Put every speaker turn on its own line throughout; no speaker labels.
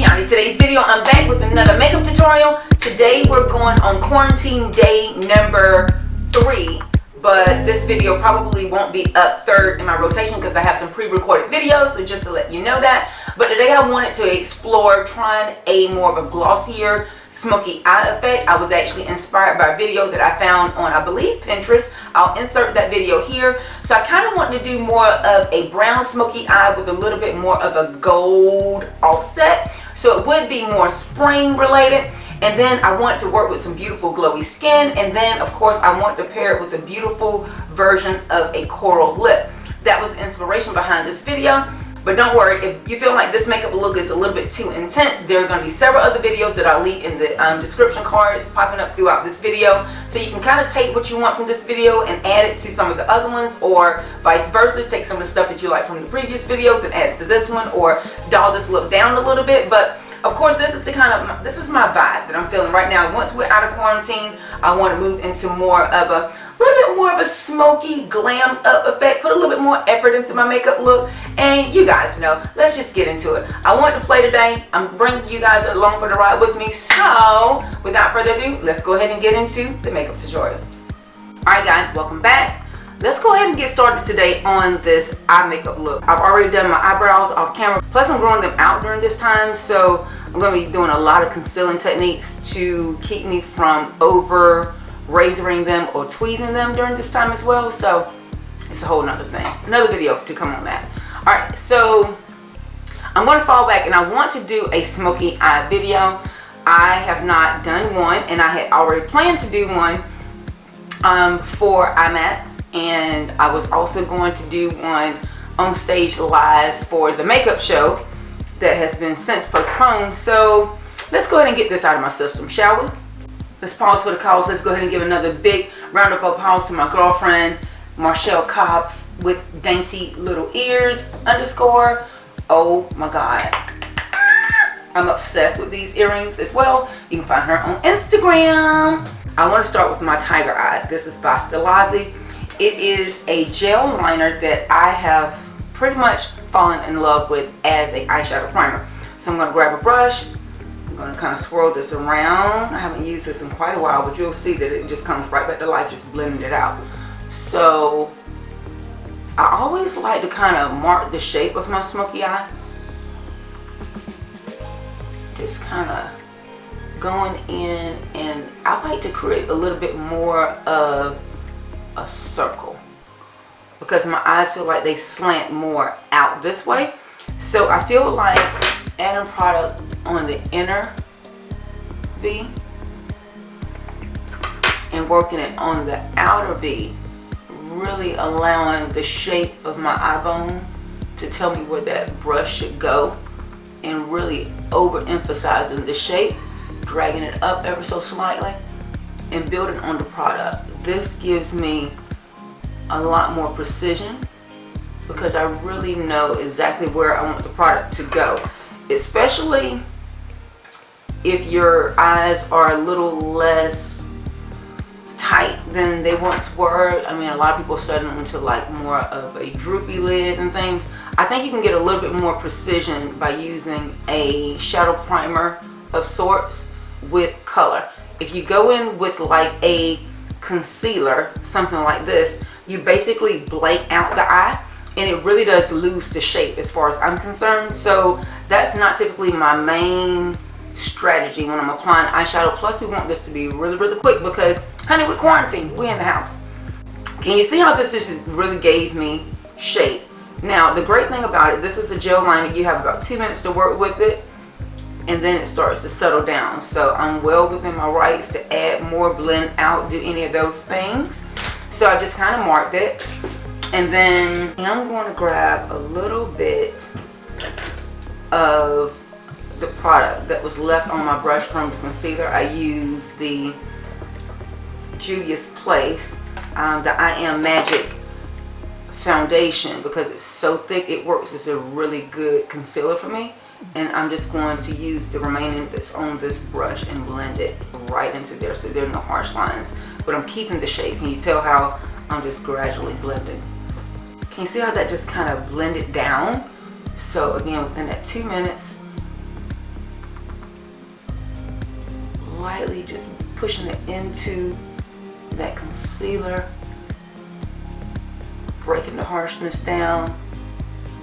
Y'all, in today's video, I'm back with another makeup tutorial. Today we're going on quarantine day number 3, but this video probably won't be up third in my rotation because I have some pre-recorded videos, so just to let you know that. But today I wanted to explore trying a more of a glossier smoky eye effect. I was actually inspired by a video that I found on, I believe, Pinterest. I'll insert that video here. So I kind of wanted to do more of a brown smoky eye with a little bit more of a gold offset, so it would be more spring related. And then I want to work with some beautiful glowy skin, and then of course I want to pair it with a beautiful version of a coral lip. That was the inspiration behind this video. But don't worry, if you feel like this makeup look is a little bit too intense, there are going to be several other videos that I'll leave in the description cards popping up throughout this video. So you can kind of take what you want from this video and add it to some of the other ones, or vice versa. Take some of the stuff that you like from the previous videos and add it to this one, or doll this look down a little bit. But of course, this is this is my vibe that I'm feeling right now. Once we're out of quarantine, I want to move into more of a little bit more of a smoky, glammed up effect, put a little bit more effort into my makeup look, and you guys know, let's just get into it. I wanted to play today. I'm bringing you guys along for the ride with me, so without further ado, let's go ahead and get into the makeup tutorial. Alright guys, welcome back. Let's go ahead and get started today on this eye makeup look. I've already done my eyebrows off camera, plus I'm growing them out during this time, so I'm going to be doing a lot of concealing techniques to keep me from over razoring them or tweezing them during this time as well. So it's a whole nother thing, another video to come on that. All right, so I'm going to fall back and I want to do a smoky eye video. I have not done one, and I had already planned to do one for eye mats, and I was also going to do one on stage live for the makeup show that has been since postponed. So let's go ahead and get this out of my system, shall we? Let's pause for the calls. Let's go ahead and give another big round of applause to my girlfriend, Marshall Cobb, with dainty little ears _ Oh my God. I'm obsessed with these earrings as well. You can find her on Instagram. I want to start with my tiger eye. This is by Glossy. It is a gel liner that I have pretty much fallen in love with as an eyeshadow primer. So I'm going to grab a brush. I'm going to kind of swirl this around. I haven't used this in quite a while, but you'll see that it just comes right back to life, just blending it out. So I always like to kind of mark the shape of my smoky eye. Just kind of going in, and I like to create a little bit more of a circle because my eyes feel like they slant more out this way. So I feel like adding product on the inner V and working it on the outer V, really allowing the shape of my eye bone to tell me where that brush should go, and really overemphasizing the shape, dragging it up ever so slightly and building on the product. This gives me a lot more precision because I really know exactly where I want the product to go, especially if your eyes are a little less tight than they once were. I mean, a lot of people are starting into like more of a droopy lid and things. I think you can get a little bit more precision by using a shadow primer of sorts with color. If you go in with like a concealer, something like this, you basically blank out the eye, and it really does lose the shape as far as I'm concerned. So that's not typically my main strategy when I'm applying eyeshadow. Plus we want this to be really quick because, honey, with quarantine, we're in the house. Can you see how this just really gave me shape? Now the great thing about it, this is a gel liner. You have about 2 minutes to work with it, and then it starts to settle down. So I'm well within my rights to add more, blend out, do any of those things. So I just kind of marked it, and then I'm going to grab a little bit of the product that was left on my brush from the concealer. I used the Juvia's Place, the I Am Magic foundation, because it's so thick it works as a really good concealer for me. And I'm just going to use the remaining that's on this brush and blend it right into there so there are no harsh lines, but I'm keeping the shape. Can you tell how I'm just gradually blending? Can you see how that just kind of blended down? So again, within that 2 minutes, lightly just pushing it into that concealer, breaking the harshness down,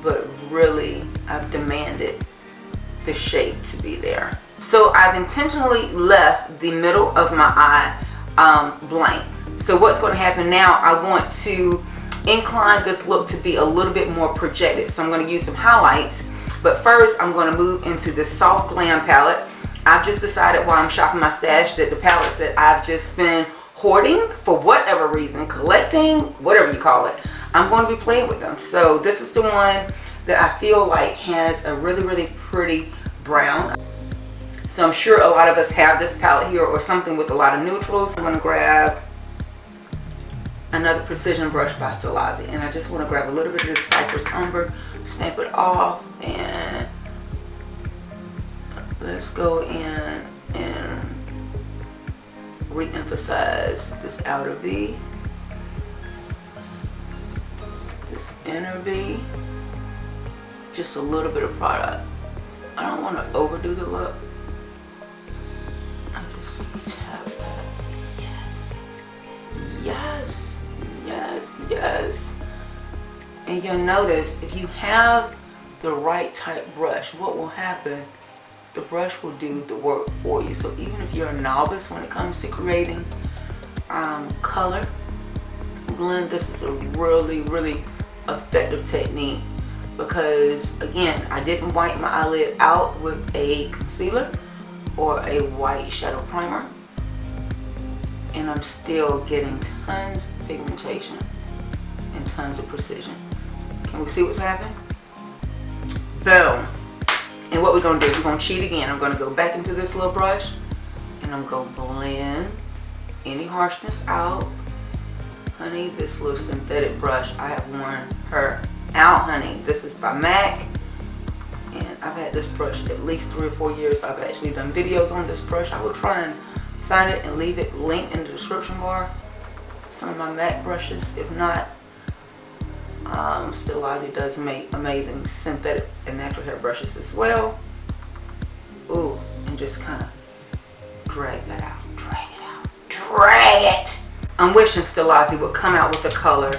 but really I've demanded the shade to be there. So I've intentionally left the middle of my eye blank. So what's going to happen now, I want to incline this look to be a little bit more projected. So I'm going to use some highlights, but first I'm going to move into this Soft Glam palette. I've just decided while I'm shopping my stash that the palettes that I've just been hoarding for whatever reason, collecting, whatever you call it, I'm going to be playing with them. So this is the one that I feel like has a really pretty brown. So I'm sure a lot of us have this palette here or something with a lot of neutrals. I'm going to grab another precision brush by Glossy, and I just want to grab a little bit of this Cypress Umber, stamp it off, and let's go in and re-emphasize this outer V, this inner V, just a little bit of product. I don't want to overdo the look. I just tap that. Yes. And you'll notice if you have the right type brush, what will happen, the brush will do the work for you. So even if you're a novice when it comes to creating color blend, this is a really effective technique, because again, I didn't wipe my eyelid out with a concealer or a white shadow primer, and I'm still getting tons of pigmentation and tons of precision. Can we see what's happening? Boom. And what we're going to do, we're going to cheat again. I'm going to go back into this little brush, and I'm going to blend any harshness out. Honey, this little synthetic brush, I have worn her out, honey. This is by MAC, and I've had this brush at least 3 or 4 years. I've actually done videos on this brush. I will try and find it and leave it linked in the description bar. Some of my MAC brushes. If not, Glossy does make amazing synthetic and natural hair brushes as well. Ooh, and just kind of drag that out, drag it. I'm wishing Glossy would come out with a color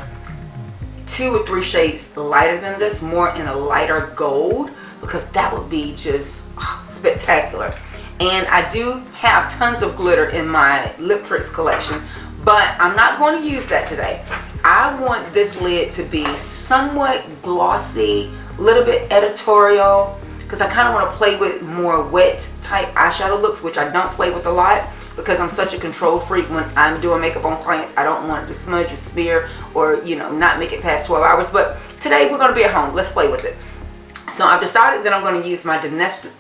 2 or 3 shades lighter than this, more in a lighter gold, because that would be just spectacular. And I do have tons of glitter in my Lip Tricks collection, but I'm not going to use that today. I want this lid to be somewhat glossy, a little bit editorial, because I kind of want to play with more wet type eyeshadow looks, which I don't play with a lot because I'm such a control freak when I'm doing makeup on clients. I don't want it to smudge or smear or, you know, not make it past 12 hours. But today we're going to be at home. Let's play with it. So I've decided that I'm going to use my Danessa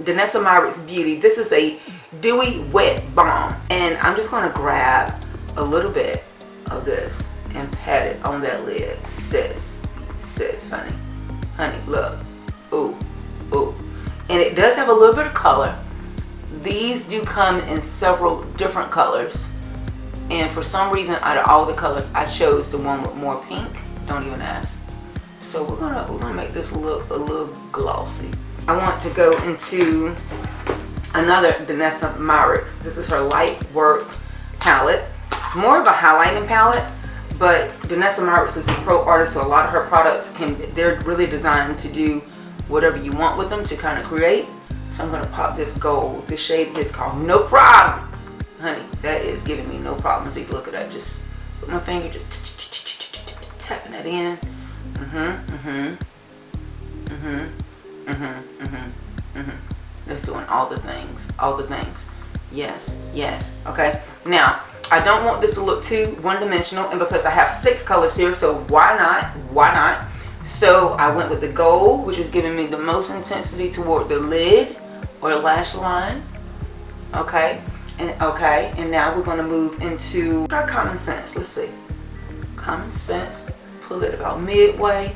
Myricks Beauty. This is a dewy wet balm, and I'm just going to grab a little bit of this and pat it on that lid. Sis, honey, look. Ooh. And it does have a little bit of color. These do come in several different colors, and for some reason out of all the colors I chose the one with more pink. Don't even ask. So we're gonna make this look a little glossy. I want to go into another Danessa Myricks. This is her Light Work palette. It's more of a highlighting palette, but Danessa Myricks is a pro artist, so a lot of her products they're really designed to do whatever you want with them to kind of create. So I'm gonna pop this gold. This shade is called No Problem. Honey, that is giving me no problems. So you look at that, just put my finger, just tapping that in. That's doing all the things. Yes. Okay, now I don't want this to look too one-dimensional, and because I have 6 colors here, so why not? So I went with the gold, which is giving me the most intensity toward the lid or lash line. Okay, and now we're going to move into our Common Sense. Let's see, Common Sense. Pull it about midway,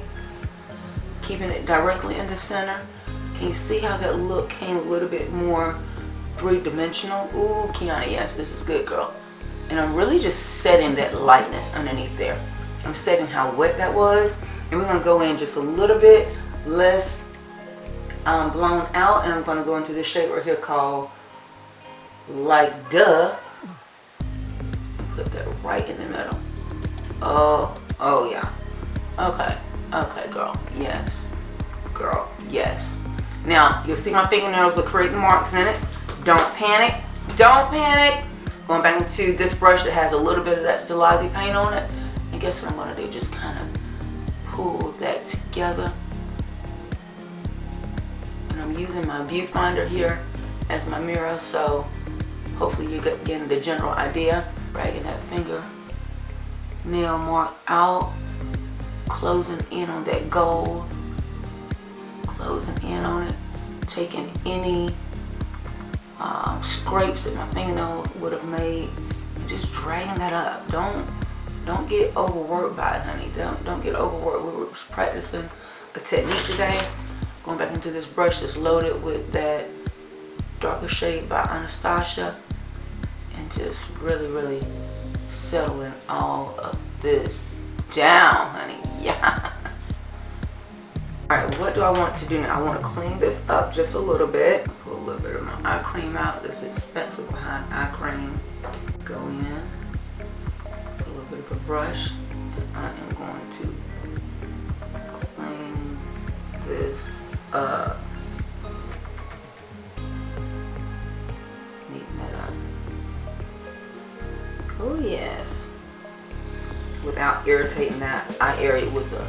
keeping it directly in the center. Can you see how that look came a little bit more 3-dimensional? Ooh, Kiana, yes, this is good, girl. And I'm really just setting that lightness underneath there. I'm setting how wet that was, and we're gonna go in just a little bit less blown out, and I'm gonna go into this shade right here called like duh. Put that right in the middle. Oh yeah. Okay, girl. Yes. Girl, yes. Now, you'll see my fingernails are creating marks in it. Don't panic. Don't panic. Going back into this brush that has a little bit of that Glossy paint on it. And guess what I'm going to do? Just kind of pull that together. And I'm using my viewfinder here as my mirror, so hopefully you're getting the general idea. Dragging that finger nail mark out, closing in on that gold, closing in on it, taking any scrapes that my fingernail would have made and just dragging that up. Don't get overworked by it, honey. Don't get overworked. We were practicing a technique today. Going back into this brush that's loaded with that darker shade by Anastasia, and just really settling all of this down, honey. Yes. Alright, what do I want to do now? I want to clean this up just a little bit. Put a little bit of my eye cream out. This expensive behind eye cream. Go in. Put a little bit of a brush. And I am going to clean this up. Neaten that up. Oh yes. Without irritating that eye area with the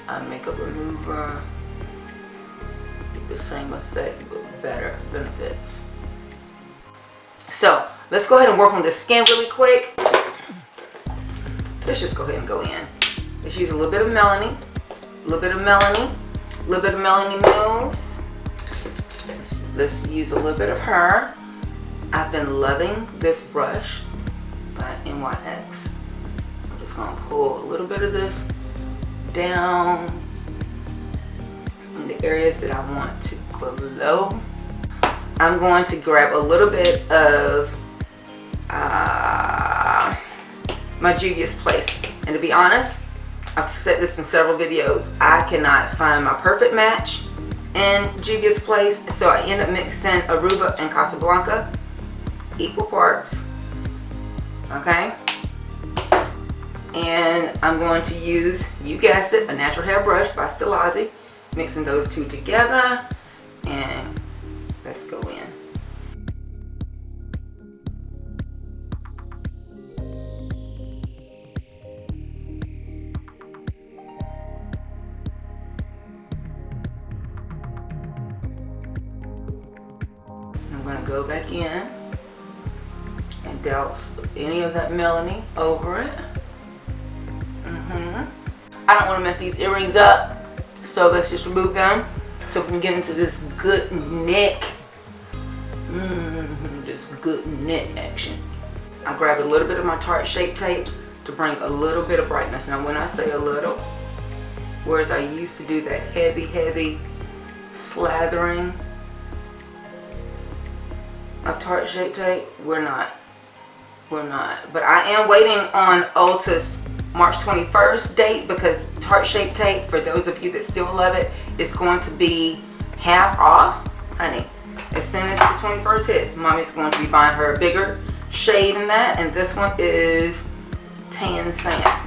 eye makeup remover. Get the same effect but better benefits. So let's go ahead and work on this skin really quick. Let's just go ahead and go in. Let's use a little bit of Melanie. A little bit of Melanie. A little bit of Melanie Mills. Let's use a little bit of her. I've been loving this brush by NYX. I'm just going to pull a little bit of this down in the areas that I want to glow. I'm going to grab a little bit of my Juvia's Place. And to be honest, I've said this in several videos, I cannot find my perfect match in Juvia's Place. So I end up mixing Aruba and Casablanca equal parts. Okay? And I'm going to use, you guessed it, a natural hair brush by Glossy. Mixing those two together, and let's go in. I'm going to go back in and douse any of that Melanie over it. I don't want to mess these earrings up, so let's just remove them so we can get into this good neck. This good neck action. I grabbed a little bit of my Tarte Shape Tape to bring a little bit of brightness. Now when I say a little, whereas I used to do that heavy slathering of Tarte Shape Tape, we're not. But I am waiting on Ulta's March 21st date, because Tarte Shape Tape, for those of you that still love it, is going to be half off, honey. As soon as the 21st hits, mommy's going to be buying her a bigger shade in that, and this one is Tan Sand.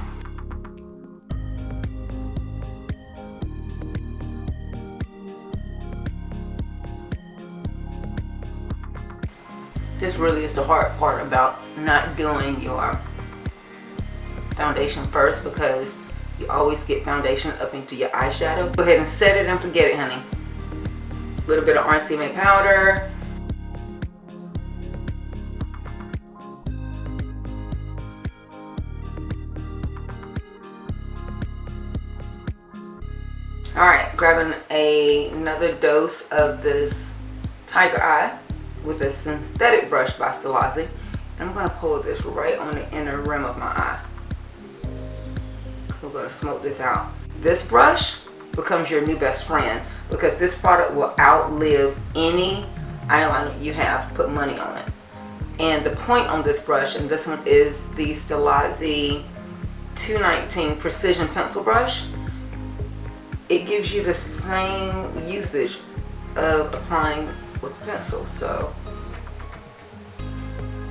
This really is the hard part about not doing your foundation first, because you always get foundation up into your eyeshadow. Go ahead and set it and forget it, honey. A little bit of RCMA powder. Alright, grabbing another dose of this Tiger Eye with a synthetic brush by Glossy. And I'm going to pull this right on the inner rim of my eye. We're going to smoke this out. This brush becomes your new best friend, because this product will outlive any eyeliner you have. Put money on it. And the point on this brush, and this one is the Glossy 219 Precision Pencil Brush. It gives you the same usage of applying with the pencil. So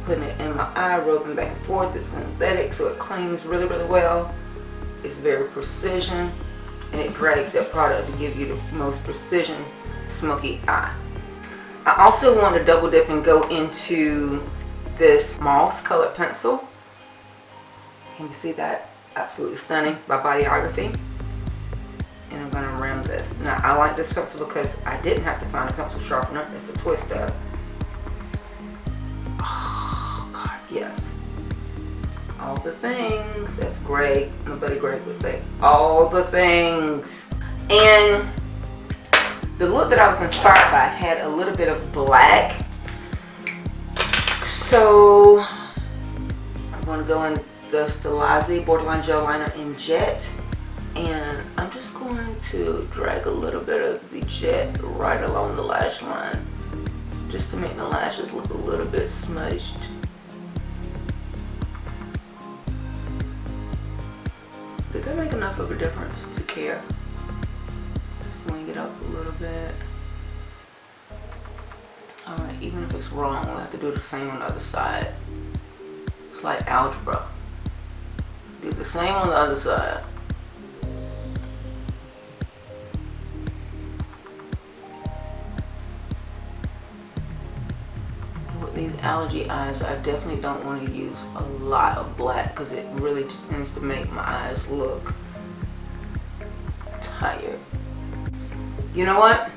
putting it in my eye, rubbing back and forth. It's synthetic, so it cleans really, really well. It's very precision, and it drags that product to give you the most precision smoky eye. I also want to double dip and go into this moss colored pencil. Can you see that? Absolutely stunning by Bodyography. And I'm going to rim this. Now I like this pencil because I didn't have to find a pencil sharpener. It's a twister. Oh God, yes. All the things. That's Greg. Nobody Greg would say. All the things. And the look that I was inspired by had a little bit of black. So I'm going to go in the Glossy Borderline Gel Liner in Jet. And I'm just going to drag a little bit of the jet right along the lash line, just to make the lashes look a little bit smudged. Did that make enough of a difference to care? Wing it up a little bit. Alright, even if it's wrong, we'll have to do the same on the other side. It's like algebra. Do the same on the other side. These allergy eyes, I definitely don't want to use a lot of black because it really tends to make my eyes look tired. You know what?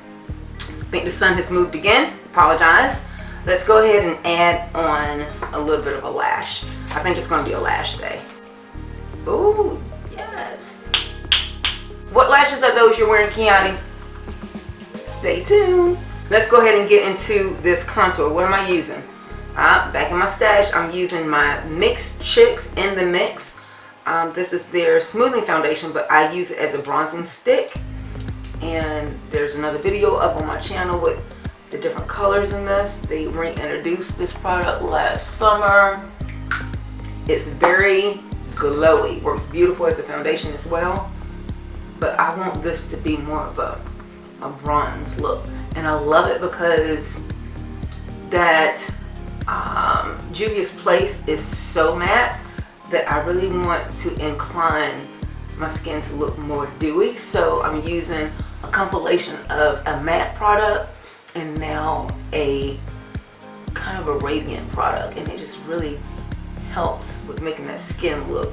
I think the sun has moved again. Apologize. Let's go ahead and add on a little bit of a lash. I think it's going to be a lash day. Ooh, yes. What lashes are those you're wearing, Kiani? Stay tuned. Let's go ahead and get into this contour. What am I using? Back in my stash, I'm using my Mixed Chicks in the Mix. This is their smoothing foundation, but I use it as a bronzing stick. And there's another video up on my channel with the different colors in this. They reintroduced this product last summer. It's very glowy. Works beautiful as a foundation as well. But I want this to be more of a bronze look. And I love it because that Juvia's Place is so matte that I really want to incline my skin to look more dewy. So I'm using a compilation of a matte product and now a kind of a radiant product, and it just really helps with making that skin look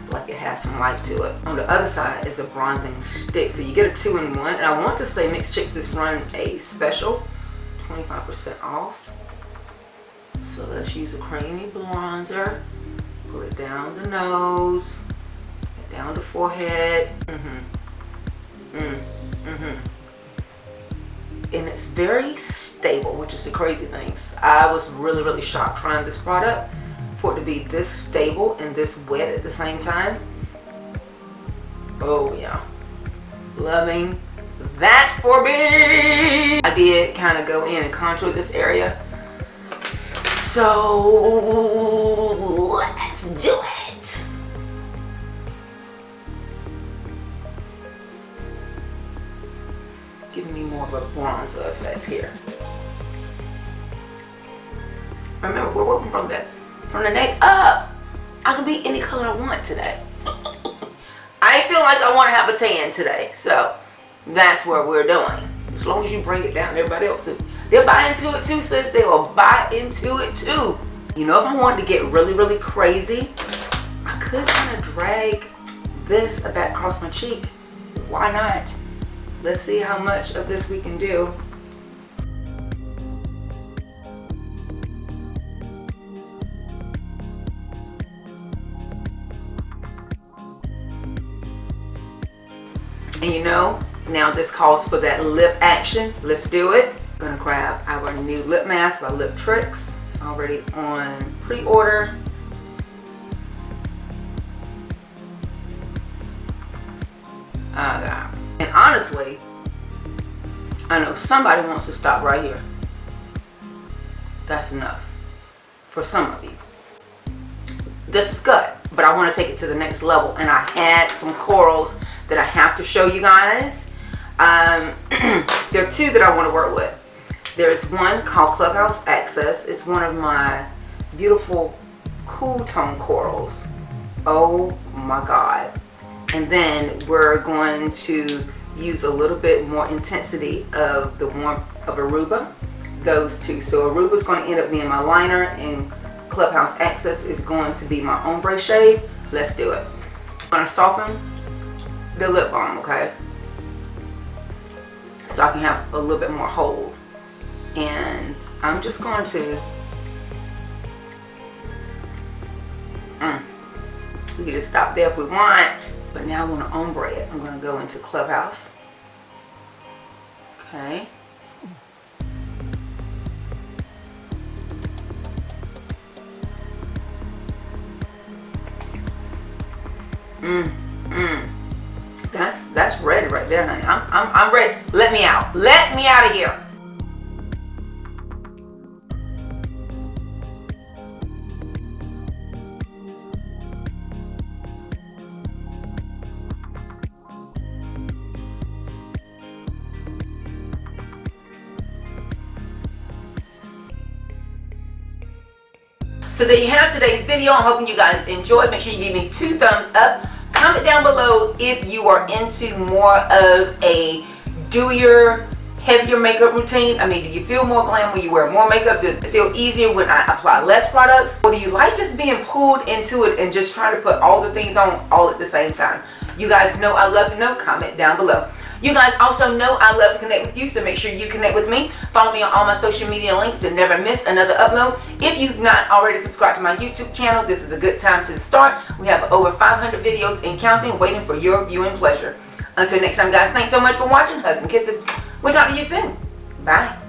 like it has some life to it. On the other side is a bronzing stick, so you get a 2-in-1. And I want to say Mixed Chicks is running a special, 25% off. So let's use a creamy bronzer. Pull it down the nose, down the forehead. And it's very stable, which is the crazy thing. I was really, really shocked trying this product for it to be this stable and this wet at the same time. Oh yeah, loving that for me. I did kind of go in and contour this area, so let's do it. Giving me more of a bronzer effect here. Remember, we're working from the neck up. I can be any color I want today. I feel like I want to have a tan today, so that's what we're doing. As long as you bring it down, everybody else, they'll buy into it too, sis. They will buy into it too. You know, if I wanted to get really, really crazy, I could kind of drag this back across my cheek. Why not? Let's see how much of this we can do. And you know, now this calls for that lip action. Let's do it. I'm gonna grab our new lip mask by Lip Tricks. It's already on pre-order. And honestly, I know somebody wants to stop right here. That's enough for some of you. This is good, but I want to take it to the next level, and I had some corals that I have to show you guys. There are two that I want to work with. There's one called Clubhouse Access. It's one of my beautiful cool tone corals. Oh my God. And then we're going to use a little bit more intensity of the warmth of Aruba. Those two. So Aruba is going to end up being my liner, and Clubhouse Access is going to be my ombre shade. Let's do it. I'm going to soften the lip balm, okay? So I can have a little bit more hold. And I'm just going to we can just stop there if we want. But now I want to ombre it. I'm going to go into Clubhouse. Okay. That's ready right there, honey. I'm ready. Let me out. Let me out of here. So there you have today's video. I'm hoping you guys enjoyed. Make sure you give me 2 thumbs up. Comment down below if you are into more of a dewier, heavier makeup routine. I mean, do you feel more glam when you wear more makeup? Does it feel easier when I apply less products? Or do you like just being pulled into it and just trying to put all the things on all at the same time? You guys know I love to know. Comment down below. You guys also know I love to connect with you, so make sure you connect with me. Follow me on all my social media links to never miss another upload. If you've not already subscribed to my YouTube channel, this is a good time to start. We have over 500 videos and counting waiting for your viewing pleasure. Until next time, guys, thanks so much for watching. Hugs and kisses. We'll talk to you soon. Bye.